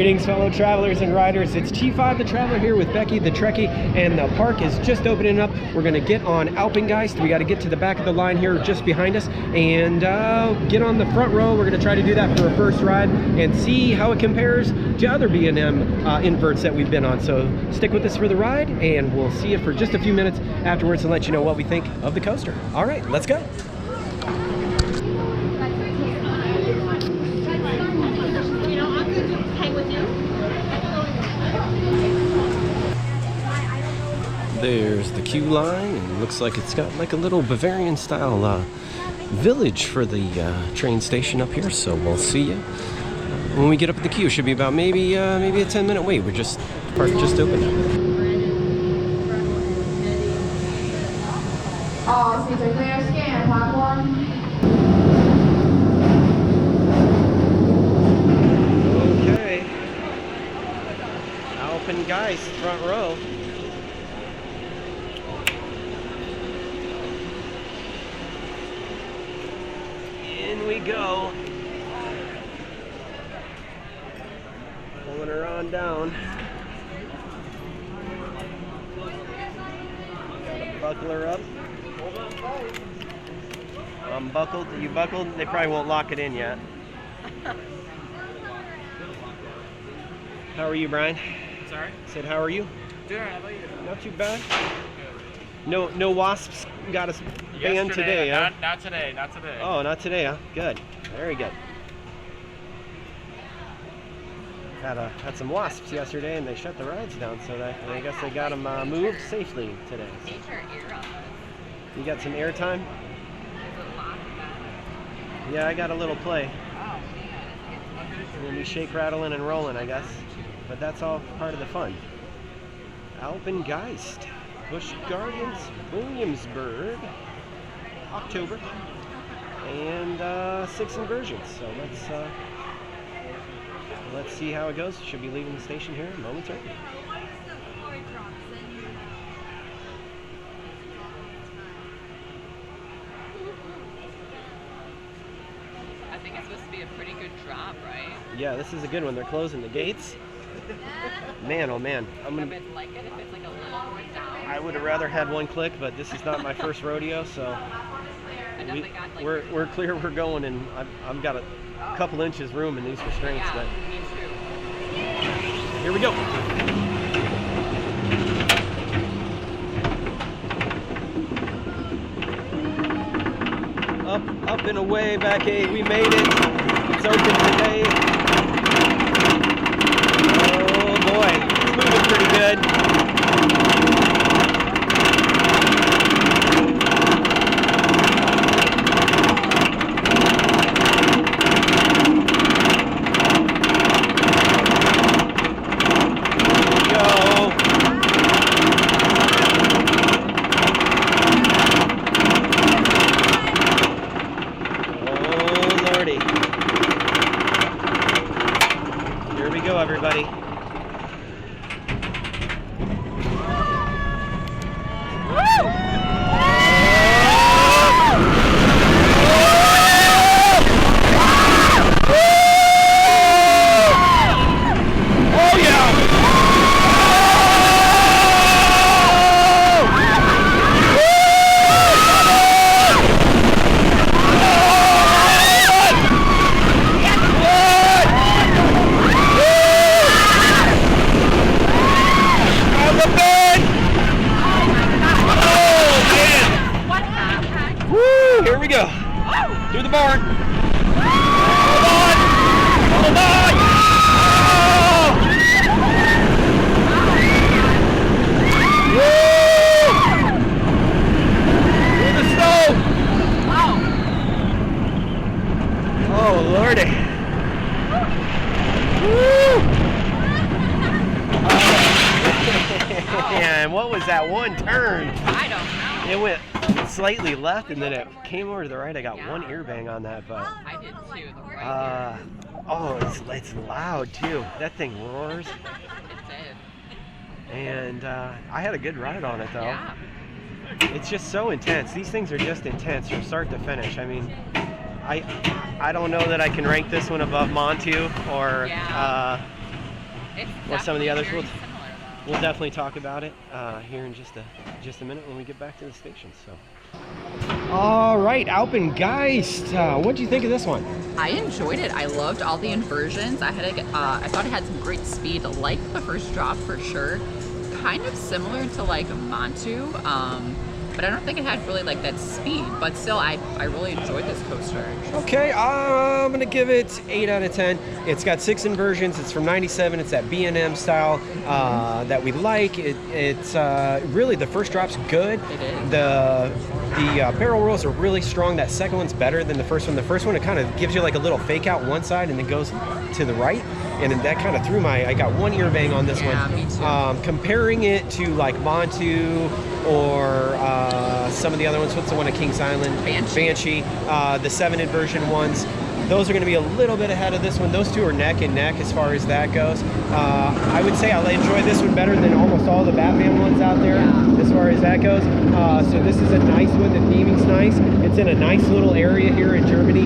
Greetings, fellow travelers and riders. It's T5 the Traveler here with Becky the Trekkie, and the park is just opening up. We're going to get on Alpengeist. We got to get to the back of the line here just behind us and get on the front row. We're going to try to do that for a first ride and see how it compares to other B&M inverts that we've been on. So stick with us for the ride, and we'll see you for just a few minutes afterwards and let you know what we think of the coaster. All right, let's go. There's the queue line, and it looks like it's got like a little Bavarian style village for the train station up here, so we'll see you when we get up at the queue. Should be about maybe a 10-minute wait. We're just, the park just opened up. All seats are clear, scan platform. Okay. Alpengeist front row. In we go. Pulling her on down. Gotta buckle her up. I'm buckled. You buckled? They probably won't lock it in yet. How are you, Brian? Sorry? I said, how are you? Good. How about you? Not too bad. No wasps got us banned today, huh? Not today. Not today. Oh, not today, huh? Good. Very good. Had some wasps yesterday, and they shut the rides down, so I guess they got them moved safely today. So. You got some airtime? Yeah, I got a little play. And then we shake, rattling, and rolling, I guess. But that's all part of the fun. Alpengeist, Busch Gardens Williamsburg, October, and 6 inversions. So let's see how it goes. Should be leaving the station here momentarily. I think it's supposed to be a pretty good drop, right? Yeah, this is a good one. They're closing the gates. Man, oh man. I'm gonna like it if it's like a little more down. I would have rather had one click, but this is not my first rodeo, so we're clear. We're going, and I've got a couple inches room in these restraints. Yeah, but me too. here we go. Up and away, back 8. We made it. It's open today. Oh boy, it's moving pretty good. Here we go, everybody. Here we go. Through the barn. Hold on. Hold on. Oh! Woo! Through the snow. Oh, Lordy. Woo! And what was that one turn? I don't know. It went slightly left, and then it came over to the right. I got one ear bang on that, but I did too. The right oh, it's loud too. That thing roars. It did. And I had a good ride on it though. Yeah. It's just so intense. These things are just intense from start to finish. I mean, I don't know that I can rank this one above Montu or It's or some of the others. very We'll similar, though. we'll definitely talk about it here in just a minute when we get back to the station. So, all right, Alpengeist, what do you think of this one? I enjoyed it. I loved all the inversions. I thought it had some great speed, like the first drop for sure. Kind of similar to like Montu, but I don't think it had really like that speed. But still, I really enjoyed this coaster. Okay, I'm gonna give it 8 out of 10. It's got 6 inversions. It's from '97. It's that B&M style that we like. It's really, the first drop's good. It is. The barrel rolls are really strong. That second one's better than the first one. The first one, it kind of gives you like a little fake out one side and then goes to the right. And that kind of threw I got one ear bang on this one. Yeah, me too. Comparing it to like Montu or some of the other ones, what's the one at Kings Island? Banshee. The 7 inversion ones. Those are going to be a little bit ahead of this one. Those two are neck and neck as far as that goes. I would say I'll enjoy this one better than almost all the Batman ones out there as far as that goes. So this is a nice one. The theming's nice. It's in a nice little area here in Germany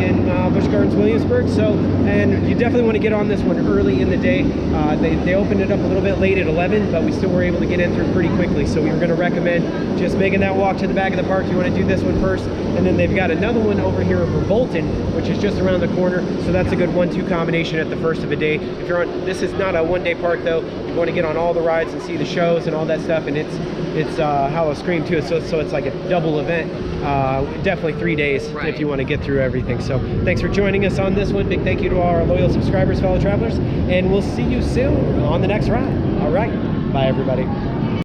in Busch Gardens Williamsburg. So, and you definitely want to get on this one early in the day. They opened it up a little bit late at 11, but we still were able to get in through pretty quickly. So we were going to recommend just making that walk to the back of the park. You want to do this one first. And then they've got another one over here for Bolton, which is just around the corner. So that's a good 1-2 combination at the first of a day. If you're on, this is not a one-day park though. You want to get on all the rides and see the shows and all that stuff. And it's Hollow Scream too. So it's like a double event. Definitely 3 days if you want to get through everything. So thanks for joining us on this one. Big thank you to all our loyal subscribers, fellow travelers, and we'll see you soon on the next ride. All right, bye everybody.